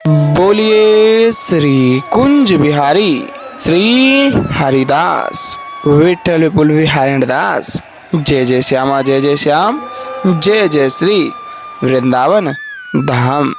बोलिए श्री कुंज बिहारी श्री हरिदास विठ्ठल विपुल विहारी दास। जय जय श्यामा जय जय श्याम जय जय श्री वृंदावन धाम।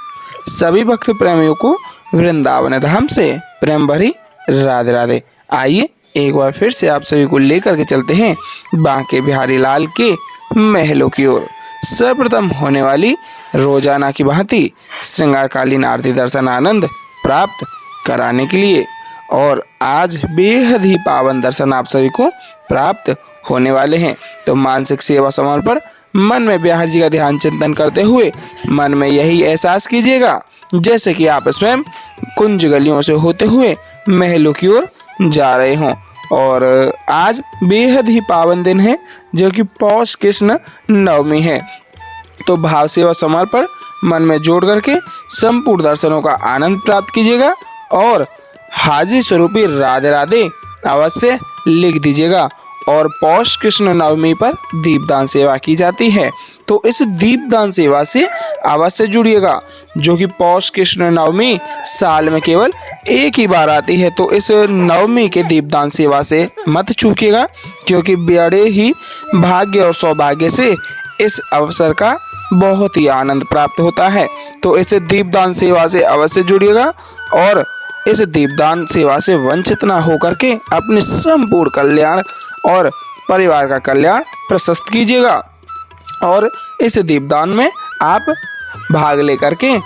सभी भक्त प्रेमियों को वृंदावन धाम से प्रेम भरी राधे राधे। आइए एक बार फिर से आप सभी को लेकर के चलते हैं बांके बिहारी लाल के महलों की ओर। सर्वप्रथम होने वाली रोजाना की भांति श्रृंगारकालीन आरती दर्शन आनंद प्राप्त कराने के लिए और आज बेहद ही पावन दर्शन आप सभी को प्राप्त होने वाले हैं। तो मानसिक सेवा समर्पण मन में बिहार जी का ध्यान चिंतन करते हुए मन में यही एहसास कीजिएगा जैसे कि आप स्वयं कुंज गलियों से होते हुए महलों की ओर जा रहे हों। और आज बेहद ही पावन दिन है जो कि पौष कृष्ण नवमी है। तो भाव सेवा समर्पण मन में जोड़ करके संपूर्ण दर्शनों का आनंद प्राप्त कीजिएगा और हाजिर स्वरूपी राधे राधे अवश्य लिख दीजिएगा। और पौष कृष्ण नवमी पर दीपदान सेवा की जाती है, तो इस दीपदान सेवा से अवश्य जुड़िएगा जो कि पौष कृष्ण नवमी साल में केवल एक ही बार आती है। तो इस नवमी के दीपदान सेवा से मत चूकिएगा क्योंकि बड़े ही भाग्य और सौभाग्य से इस अवसर का बहुत ही आनंद प्राप्त होता है। तो इस दीपदान सेवा से अवश्य जुड़िएगा और इस दीपदान सेवा से वंचित ना होकर के अपने संपूर्ण कल्याण और परिवार का कल्याण प्रशस्त कीजिएगा। और इस दीपदान में आप भाग लेकर के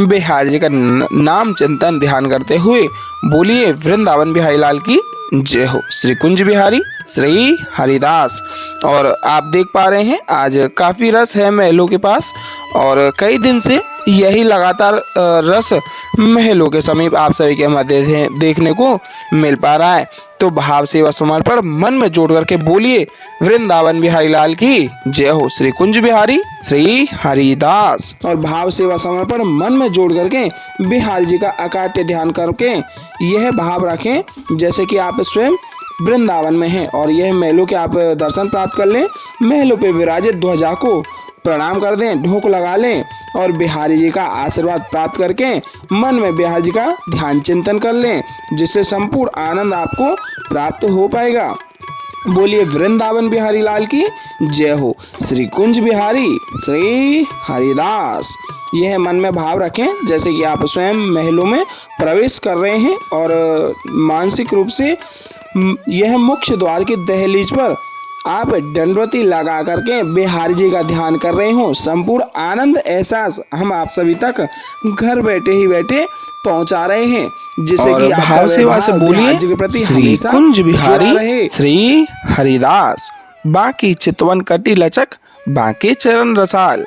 बिहारी जी का नाम चिंतन ध्यान करते हुए बोलिए वृंदावन बिहारी लाल की जय हो। श्री कुंज बिहारी श्री हरिदास। और आप देख पा रहे हैं आज काफ़ी रस है महलों के पास और कई दिन से यही लगातार रस महलों के समीप आप सभी के मध्य देखने को मिल पा रहा है। तो भाव सेवा समर्पण मन में जोड़ करके बोलिए वृंदावन बिहारी लाल की जय हो। श्री कुंज बिहारी श्री हरिदास। और भाव सेवा समर्पण मन में जोड़ करके बिहारी जी का अकाट्य ध्यान करके यह भाव रखें जैसे कि आप स्वयं वृंदावन में हैं और यह महलों के आप दर्शन प्राप्त कर लें। महलों पे विराजित ध्वजा को प्रणाम कर दें, ढोक लगा लें और बिहारी जी का आशीर्वाद प्राप्त करके मन में बिहारी जी का ध्यान चिंतन कर लें जिससे संपूर्ण आनंद आपको प्राप्त हो पाएगा। बोलिए वृंदावन बिहारी लाल की जय हो। श्री कुंज बिहारी श्री हरिदास। यह मन में भाव रखें जैसे कि आप स्वयं महलों में प्रवेश कर रहे हैं और मानसिक रूप से यह मुख्य द्वार की दहलीज पर आप दंडवती लगा करके बिहारी जी का ध्यान कर रहे हो। संपूर्ण आनंद एहसास हम आप सभी तक घर बैठे ही बैठे पहुंचा रहे हैं जिससे कि भाव सेवा से बोलिए श्री कुंज बिहारी श्री हरिदास। बाकी चितवन कटी लचक बाके चरण रसाल।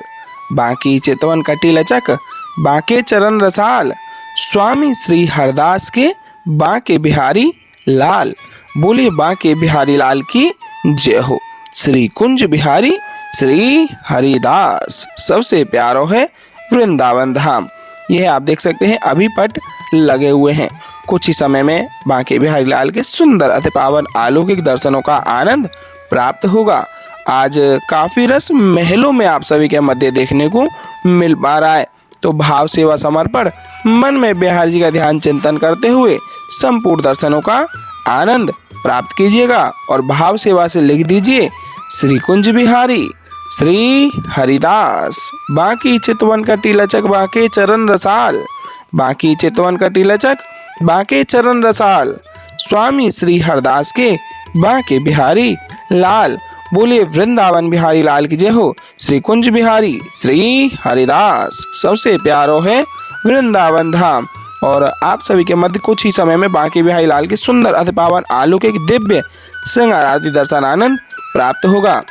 बाकी चितवन कटी लचक बाके चरण रसाल। स्वामी श्री हरदास के बाके बिहारी लाल। बोलिए बांके बिहारी लाल की जय हो। श्री कुंज बिहारी श्री हरिदास। सबसे प्यारो है वृंदावन धाम। यह आप देख सकते हैं अभी पट लगे हुए हैं। कुछ ही समय में बांके बिहारी लाल के सुंदर अति पावन अलौकिक दर्शनों का आनंद प्राप्त होगा। आज काफी रस महलों में आप सभी के मध्य देखने को मिल पा रहा है। तो भाव सेवा समर्पण मन में बिहारी जी का ध्यान चिंतन करते हुए संपूर्ण दर्शनों का आनंद प्राप्त कीजिएगा और भाव सेवा से लिख दीजिए श्री कुंज बिहारी श्री हरिदास। बाकी चितवन कटी लचक बाके चरण रसाल। बाकी चितवन कटी लचक बाके चरण रसाल। स्वामी श्री हरदास के बाके बिहारी लाल। बोलिए वृंदावन बिहारी लाल की जय हो। श्री कुंज बिहारी श्री हरिदास। सबसे प्यारो है वृंदावन धाम। और आप सभी के मध्य कुछ ही समय में बांके बिहारी लाल के सुंदर अति पावन अलौकिक दिव्य श्रृंगार आरती दर्शन आनंद प्राप्त होगा।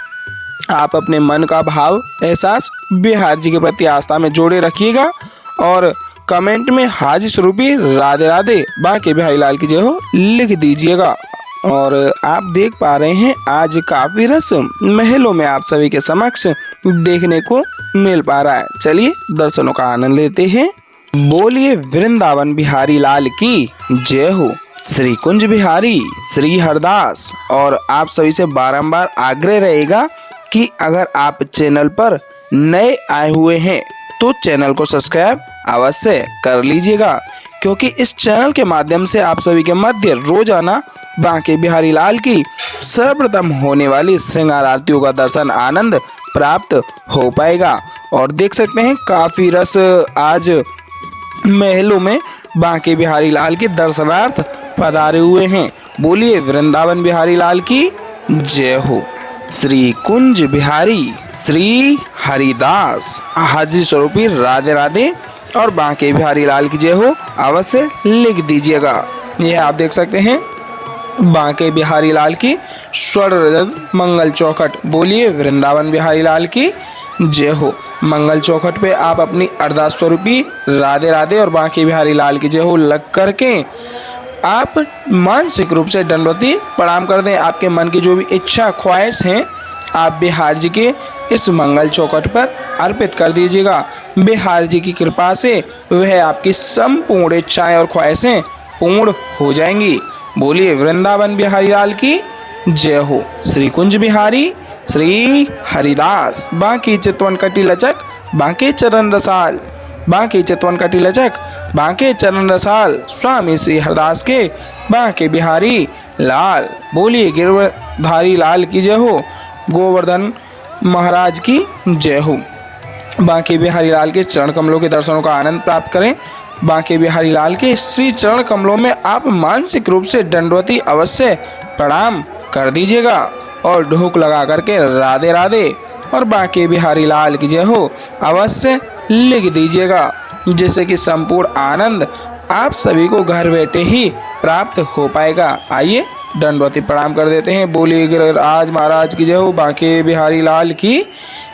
आप अपने मन का भाव एहसास बिहारी जी के प्रति आस्था में जोड़े रखिएगा और कमेंट में हाजिर स्वरूपी राधे राधे बांके बिहारी लाल की जय हो लिख दीजिएगा। और आप देख पा रहे हैं आज काफी रस महलों में आप सभी के समक्ष देखने को मिल पा रहा है। चलिए दर्शनों का आनंद लेते हैं। बोलिए वृंदावन बिहारी लाल की जय हो। श्री कुंज बिहारी श्री हरदास। और आप सभी से बारंबार आग्रह रहेगा कि अगर आप चैनल पर नए आए हुए हैं तो चैनल को सब्सक्राइब अवश्य कर लीजिएगा, क्योंकि इस चैनल के माध्यम से आप सभी के मध्य रोजाना बांके बिहारी लाल की सर्वप्रथम होने वाली श्रृंगार आरतियों का दर्शन आनंद प्राप्त हो पाएगा। और देख सकते हैं काफी रस आज महलों में बांके बिहारी लाल के दर्शनार्थ पधारे हुए हैं। बोलिए वृंदावन बिहारी लाल की जय हो। श्री कुंज बिहारी श्री हरिदास हाजिर स्वरूपी राधे राधे और बांके बिहारी लाल की जय हो अवश्य लिख दीजिएगा। यह आप देख सकते हैं बांके बिहारी लाल की स्वर्ण रजत मंगल चौखट। बोलिए वृंदावन बिहारी लाल की जय हो। मंगल चौखट पे आप अपनी अरदास स्वरूपी राधे राधे और बांके बिहारी लाल की जय हो लग करके आप मानसिक रूप से दंडवती प्रणाम कर दें। आपके मन की जो भी इच्छा ख्वाहिश हैं आप बिहार जी के इस मंगल चौखट पर अर्पित कर दीजिएगा। बिहार जी की कृपा से वह आपकी संपूर्ण इच्छाएं और ख्वाहिशें पूर्ण हो जाएंगी। बोलिए वृंदावन बिहारी लाल की जय हो। श्री कुंज बिहारी श्री हरिदास बांके चितवन कटी लचक बांके चरण रसाल बांके चितवन कटी लचक बांके चरण रसाल स्वामी श्री हरदास के बांके बिहारी लाल। बोलिए गिरधारी लाल की जय हो। गोवर्धन महाराज की जय हो। बांके बिहारी लाल के चरण कमलों के दर्शनों का आनंद प्राप्त करें। बांके बिहारी लाल के श्री चरण कमलों में आप मानसिक रूप से दंडवती अवश्य प्रणाम कर दीजिएगा और ढोक लगा करके राधे राधे और बांके बिहारी लाल की जय हो अवश्य लिख दीजिएगा, जिससे कि संपूर्ण आनंद आप सभी को घर बैठे ही प्राप्त हो पाएगा। आइए दंडवती प्रणाम कर देते हैं। बोलिए गिरिराज महाराज की जय हो। बांके बिहारी लाल की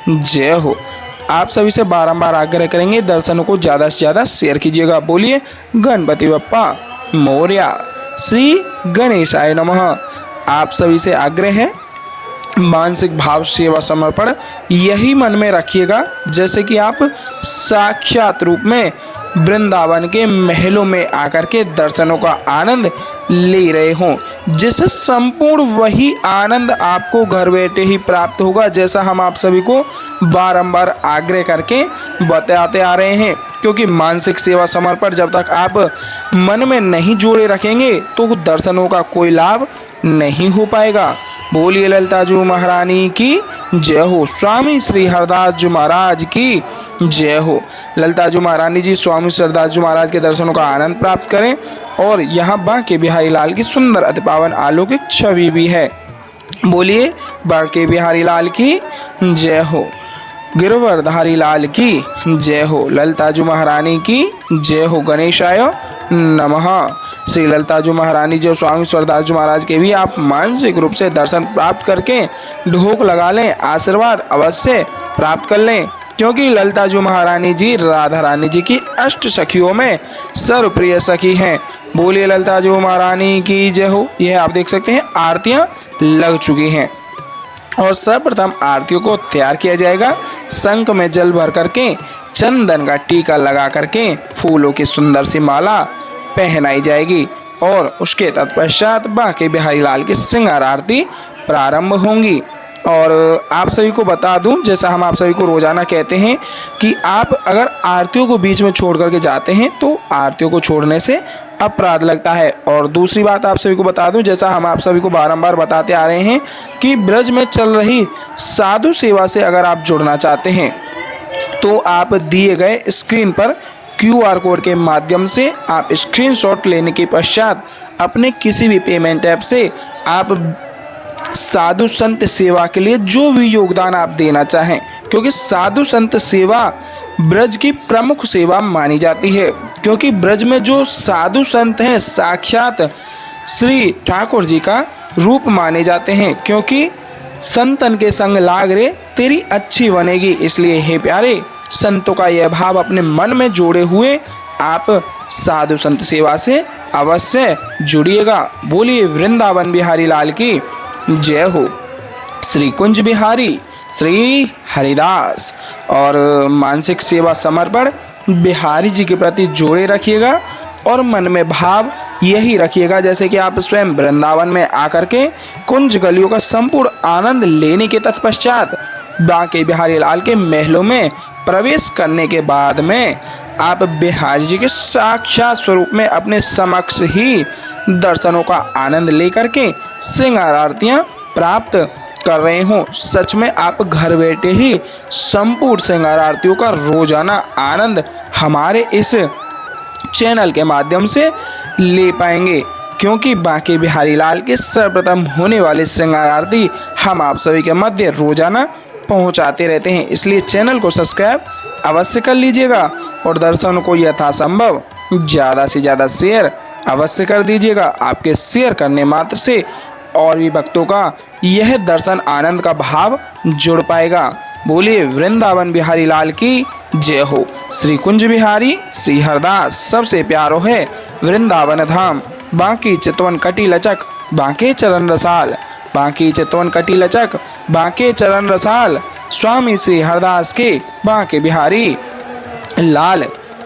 जय हो। आप सभी से बारंबार आग्रह करेंगे दर्शनों को ज़्यादा से ज़्यादा शेयर कीजिएगा। बोलिए गणपति बप्पा मोरया। श्री गणेशाय नमः। आप सभी से आग्रह है मानसिक भाव सेवा समर्पण यही मन में रखिएगा, जैसे कि आप साक्षात रूप में वृंदावन के महलों में आकर के दर्शनों का आनंद ले रहे हों, जिससे संपूर्ण वही आनंद आपको घर बैठे ही प्राप्त होगा, जैसा हम आप सभी को बारंबार आग्रह करके बताते आ रहे हैं। क्योंकि मानसिक सेवा समर्पण जब तक आप मन में नहीं जोड़े रखेंगे तो दर्शनों का कोई लाभ नहीं हो पाएगा। बोलिए ललिता जी महारानी की जय हो। स्वामी श्री हरदास जी महाराज की जय हो। ललिता जी महारानी जी स्वामी श्री हरदास जी महाराज के दर्शनों का आनंद प्राप्त करें। और यहाँ बांके बिहारी लाल की सुंदर अति पावन अलौकिक छवि भी है। बोलिए बांके बिहारी लाल की जय हो। गिरवरधारी लाल की जय हो। ललिता जी महारानी की जय हो। गणेशाय नमः। श्री ललिता जी महारानी जी और स्वामी स्वरदास जी महाराज के भी आप मानसिक रूप से दर्शन प्राप्त करके ढोक लगा लें, आशीर्वाद अवश्य प्राप्त कर लें, क्योंकि ललिता जी महारानी जी राधा रानी जी की अष्ट सखियों में सर्वप्रिय सखी हैं। बोलिए ललिता जी महारानी की जय हो। यह आप देख सकते हैं आरतियां लग चुकी हैं और सर्वप्रथम आरतियों को तैयार किया जाएगा। शंख में जल भर करके चंदन का टीका लगा करके फूलों की सुंदर सी माला पहनाई जाएगी और उसके तत्पश्चात बांके बिहारी लाल की श्रृंगार आरती प्रारंभ होंगी। और आप सभी को बता दूं, जैसा हम आप सभी को रोजाना कहते हैं कि आप अगर आरतियों को बीच में छोड़ करके जाते हैं तो आरतियों को छोड़ने से अपराध लगता है। और दूसरी बात आप सभी को बता दूं, जैसा हम आप सभी को बारंबार बताते आ रहे हैं कि ब्रज में चल रही साधु सेवा से अगर आप जुड़ना चाहते हैं तो आप दिए गए स्क्रीन पर QR कोड के माध्यम से आप स्क्रीनशॉट लेने के पश्चात अपने किसी भी पेमेंट ऐप से आप साधु संत सेवा के लिए जो भी योगदान आप देना चाहें, क्योंकि साधु संत सेवा ब्रज की प्रमुख सेवा मानी जाती है। क्योंकि ब्रज में जो साधु संत हैं साक्षात श्री ठाकुर जी का रूप माने जाते हैं। क्योंकि संतन के संग लाग रे तेरी अच्छी बनेगी। इसलिए हे प्यारे, संतों का यह भाव अपने मन में जोड़े हुए आप साधु संत सेवा से अवश्य जुड़िएगा। बोलिए वृंदावन बिहारी लाल की जय हो। श्री कुंज बिहारी श्री हरिदास और मानसिक सेवा समर्पण बिहारी जी के प्रति जोड़े रखिएगा और मन में भाव यही रखिएगा जैसे कि आप स्वयं वृंदावन में आकर के कुंज गलियों का संपूर्ण आनंद लेने के तत्पश्चात बांके बिहारी लाल के महलों में प्रवेश करने के बाद में आप बिहारी जी के साक्षात स्वरूप में अपने समक्ष ही दर्शनों का आनंद लेकर के श्रृंगार आरतियां प्राप्त कर रहे हो। सच में आप घर बैठे ही संपूर्ण श्रृंगार आरतियों का रोजाना आनंद हमारे इस चैनल के माध्यम से ले पाएंगे, क्योंकि बांके बिहारी लाल के सर्वप्रथम होने वाले श्रृंगार आरती हम आप सभी के मध्य रोजाना पहुंचाते रहते हैं। इसलिए चैनल को सब्सक्राइब अवश्य कर लीजिएगा और दर्शनों को यथासंभव ज़्यादा से ज़्यादा शेयर अवश्य कर दीजिएगा। आपके शेयर करने मात्र से और भी भक्तों का यह दर्शन आनंद का भाव जुड़ पाएगा। बोलिए वृंदावन बिहारी लाल की जय हो। श्री कुंज बिहारी श्री हरदास सबसे प्यारो है वृंदावन धाम। बांकी चितवन कटी लचक बांके चरण रसाल, बांकी चितवन कटी लचक बांके चरण रसाल। स्वामी श्री हरदास के बांके बिहारी लाल।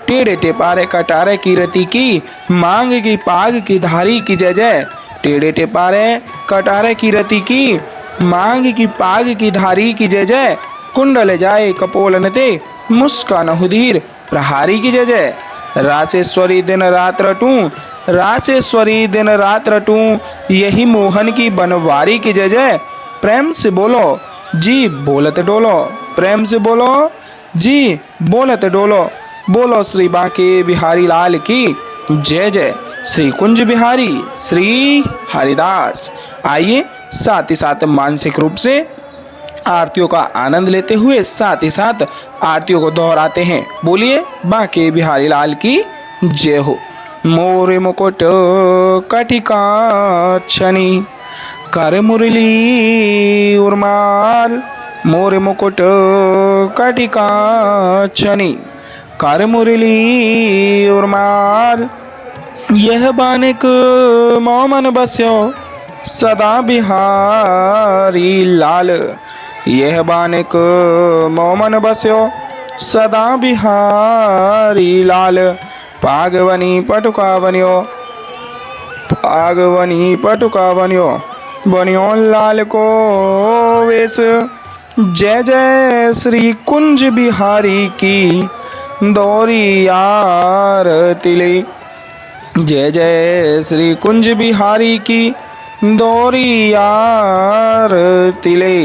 टेढ़े टेपारे कटारे की रति की मांग की पाग की धारी की जय जय। टेढ़े टेपारे कटारे की रति की मांग की पाग की धारी की जय जय। कुंडल जाए कपोलन ते मुस्कान हुधीर प्रहारी की जय जय। रासेश्वरी दिन रात रटूं, रासेश्वरी दिन रात रटूं, यही मोहन की बनवारी की जय जय। प्रेम से बोलो जी बोलत डोलो, प्रेम से बोलो जी बोलत डोलो। बोलो श्री बांके बिहारी लाल की जय जय। श्री कुंज बिहारी श्री हरिदास। आइए साथ ही साथ मानसिक रूप से आरतियों का आनंद लेते हुए साथ ही साथ आरतियों को दोहराते हैं। बोलिए बांके बिहारी लाल की जय हो। मोरे मुकुट कटिका छनी कर मुरली उर्माल, मोरे मुकुट कटिका छनी कर मुरली उर्माल। यह बानिक मोमन बस्यो सदा बिहारी लाल, यह बानिक मोमन बस्यो सदा बिहारी लाल। पागवनी पटुका बनियो, पागवनी पटुका बनियो, बनियो लाल को वेश। जय जय श्री कुंज बिहारी की दौरी आरती ले, जय जय श्री कुंज बिहारी की दौरी आरती ले।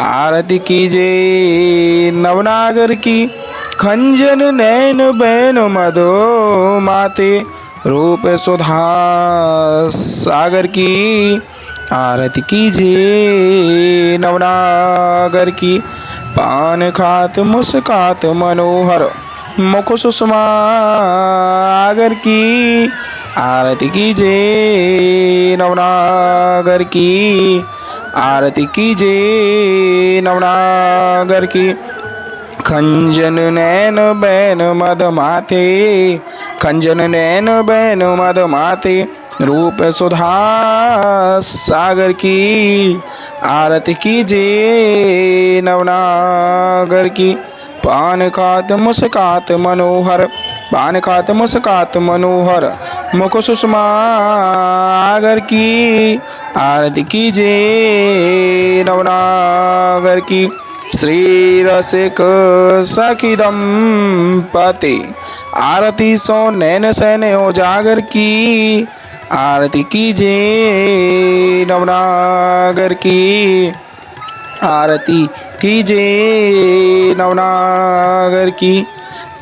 आरती कीजे नवनागर की खंजन नैन बैन मधो माते रूप सुधा सागर की। आरती कीजे नवनागर की पान खात मुस्कात मनोहर मुख सुषमा आगर की। आरती कीजे नवनागर की, आरती कीजे नवनागर की। खंजन नैन बैन मद माथे, खंजन नैन बैन मद माथे रूप सुधा सागर की। आरती कीजे नवनागर की पान खात मुस्कात मनोहर, पान खात मुस्कात मनोहर मुख सुषमा आगर की। आरती कीजे नवनागर की। श्री रसिक सखी दंपति आरती सो नैन सैन उजागर की। आरती कीजे नवनागर की, आरती कीजे नवनागर की।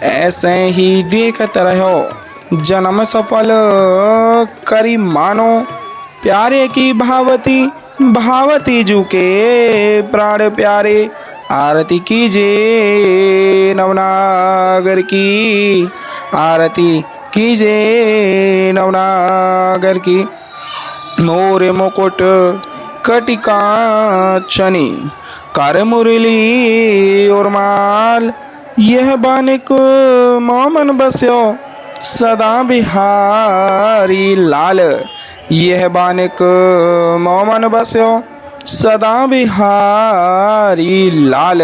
ऐसे ही देखत रहो जन्म सफल करी मानो, प्यारे की भावती भावती जू के प्राण प्यारे। आरती कीजे नवनागर की, आरती कीजे नवनागर की। मोरे मुकुट कटिका छनी कर मुरली उर्माल, यह बानिक मोमन बस्यो सदा बिहारी लाल। यह बानिक मोमन बस्यो सदा बिहारी लाल।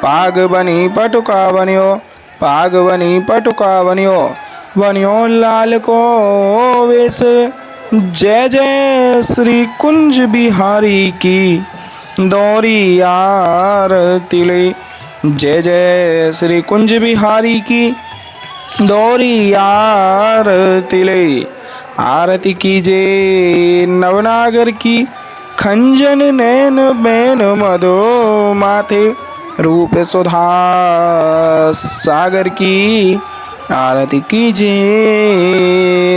पाग बनी पटुका बनियो, पाग बनी पटुका बनियो, बनियो लाल को वेश। जय जय श्री कुंज बिहारी की दौरी आरती ले। जय जय श्री कुंज बिहारी की दौरी आरती ले। आरती कीजे नवनागर की खंजन नैन बैन मधो माथे रूप सुधा सागर की। आरती कीजे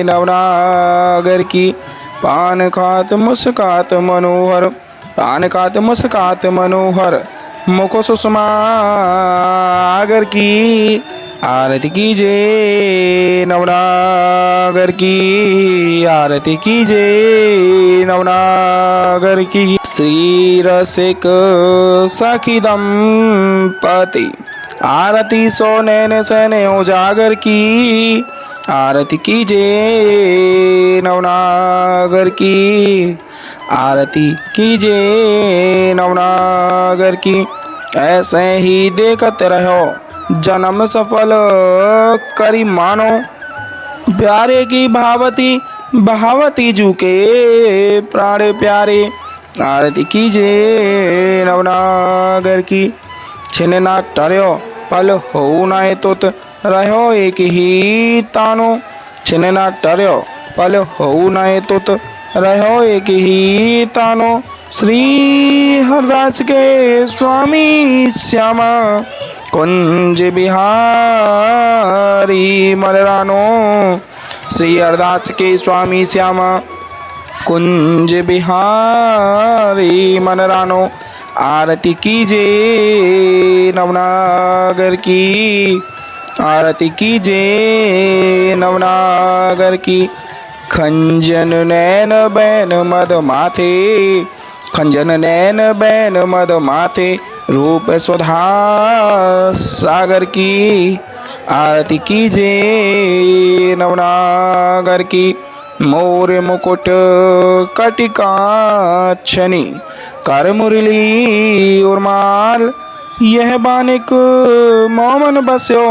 नवनागर की पान खात मुस्कात मनोहर। पान खात मुस्कात मनोहर मुख सुषमा आगर की। आरती कीजे नवनागर की। आरती कीजे नवनागर की। श्री रसिक सखी दंपति आरती सो नैन सैने उजागर की। आरती कीजे नवनागर की। आरती कीजे नवनागर की। ऐसे ही देखते रहो जन्म सफल करी मानो। प्यारे की भावती बहावती जू के प्राण प्यारे। आरती कीजे नवनागर की। छिन ना टर्यो पल हो नाए तुत रहो एक ही तानो। छिन ना टर्यो पल हो नाए तुत रहो एक ही तानो। श्री हरदास के स्वामी श्यामा कुंज बिहारी मनरानो। श्री हरदास के स्वामी श्यामा कुंज बिहारी मनरानो। आरती कीजे नवनागर की। आरती कीजे नवनागर की। खंजन नैन बैन मद माथे। खंजन नैन बैन मद माथे रूप सुधा सागर की। आरती कीजे नवनागर की। मोर मुकुट कटिकाक्षनी कर मुरली उर्माल। यह बानिक मोमन बस्यो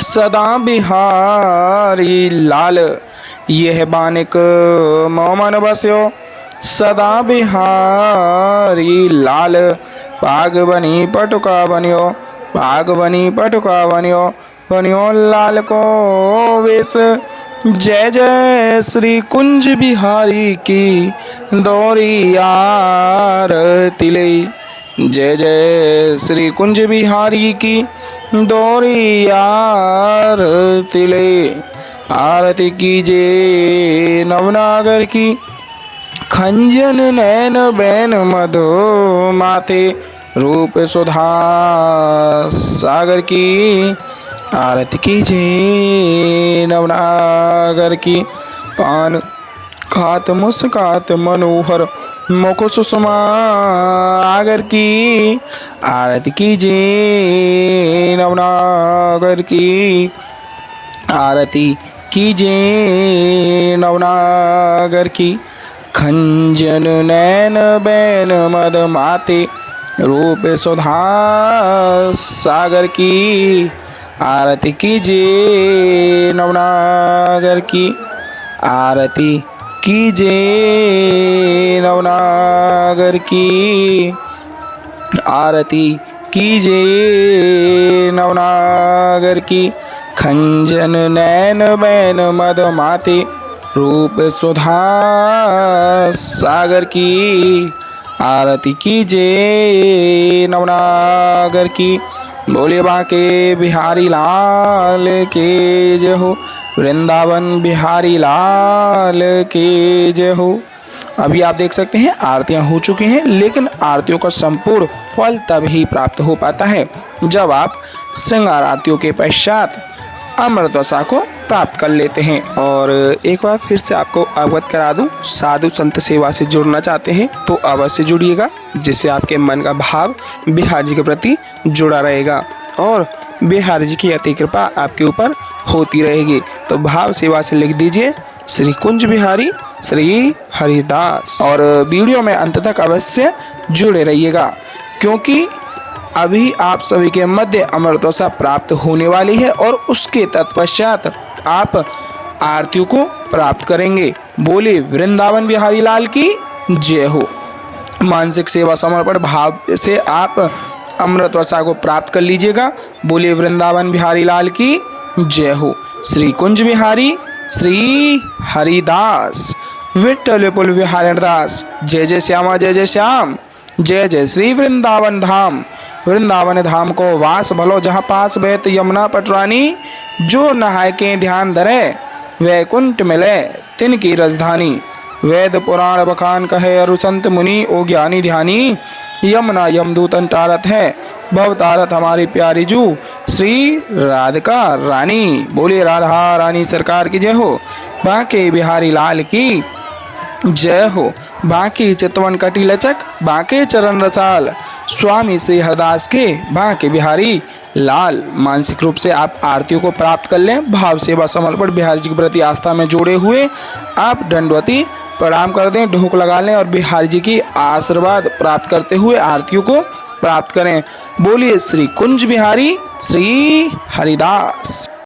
सदा बिहारी लाल। यह बानिक मोमन बस्यो सदा बिहारी लाल। पाग बनी पटुका बनियो। पाग बनी पटुका बनियो। बनियो लाल को वेश। जय जय श्री कुंज बिहारी की दौरी आरती ले। जय जय श्री कुंज बिहारी की दौरी आरती ले। आरती कीजे नवनागर की। खंजन नैन बैन मधो माथे रूप सुधा सागर की। आरती कीजे नवनागर की। पान खात मुस्कात मनोहर मुख सुषमा आगर की। आरती कीजे नवनागर की। आरती कीजे नवनागर की। खंजन नैन बैन मद माते रूप सुधा सागर की। आरती कीजे नवनागर की। आरती कीजे नवनागर की। आरती कीजे नवनागर की। खंजन नैन बैन मद माते रूप सुधा सागर की। आरती कीजे नवनागर की। बोले बाके बिहारी लाल के जय हो। वृंदावन बिहारी लाल के जय हो। अभी आप देख सकते हैं आरतियां हो चुकी हैं, लेकिन आरतियों का संपूर्ण फल तभी प्राप्त हो पाता है जब आप श्रृंगार आरतियों के पश्चात अमृतवसा को प्राप्त कर लेते हैं। और एक बार फिर से आपको अवगत करा दूं, साधु संत सेवा से जुड़ना चाहते हैं तो अवश्य जुड़िएगा, जिससे आपके मन का भाव बिहारी जी के प्रति जुड़ा रहेगा और बिहारी जी की अति कृपा आपके ऊपर होती रहेगी। तो भाव सेवा से लिख दीजिए श्री कुंज बिहारी श्री हरिदास, और वीडियो में अंत तक अवश्य जुड़े रहिएगा, क्योंकि अभी आप सभी के मध्य अमृतवसा प्राप्त होने वाली है और उसके तत्पश्चात आप आरतियों को प्राप्त करेंगे। बोले वृंदावन बिहारी लाल की जय हो। मानसिक सेवा समर्पण भाव से आप अमृत वर्षा को प्राप्त कर लीजिएगा। बोलिए वृंदावन बिहारी लाल की जय हो। श्री कुंज बिहारी श्री हरिदास विठ्ठल विपुल बिहारी दास। जय जय श्यामा जय जय श्याम। जय जय श्री वृंदावन धाम। वृंदावन धाम को वास भलो जहाँ पास बहत यमुना पटरानी। जो नहाय के ध्यान धरे वैकुंठ मिले तिनकी राजधानी। वेद पुराण बखान कहे अरु संत मुनि ओ ज्ञानी ध्यानी। यमुना यमदूतन टारत है भव तारत हमारी प्यारी जू श्री राधिका रानी। बोलिए राधा रानी सरकार की जय हो। बांके बिहारी लाल की जय हो। बांके चितवन कटी लचक बांके चरण रसाल। स्वामी श्री हरदास के बांके बिहारी लाल। मानसिक रूप से आप आरतियों को प्राप्त कर लें। भाव सेवा समर्पण बिहारी जी के प्रति आस्था में जोड़े हुए आप दंडवती प्रणाम कर दें, ढोक लगा लें और बिहारी जी की आशीर्वाद प्राप्त करते हुए आरतियों को प्राप्त करें। बोलिए श्री कुंज बिहारी श्री हरिदास।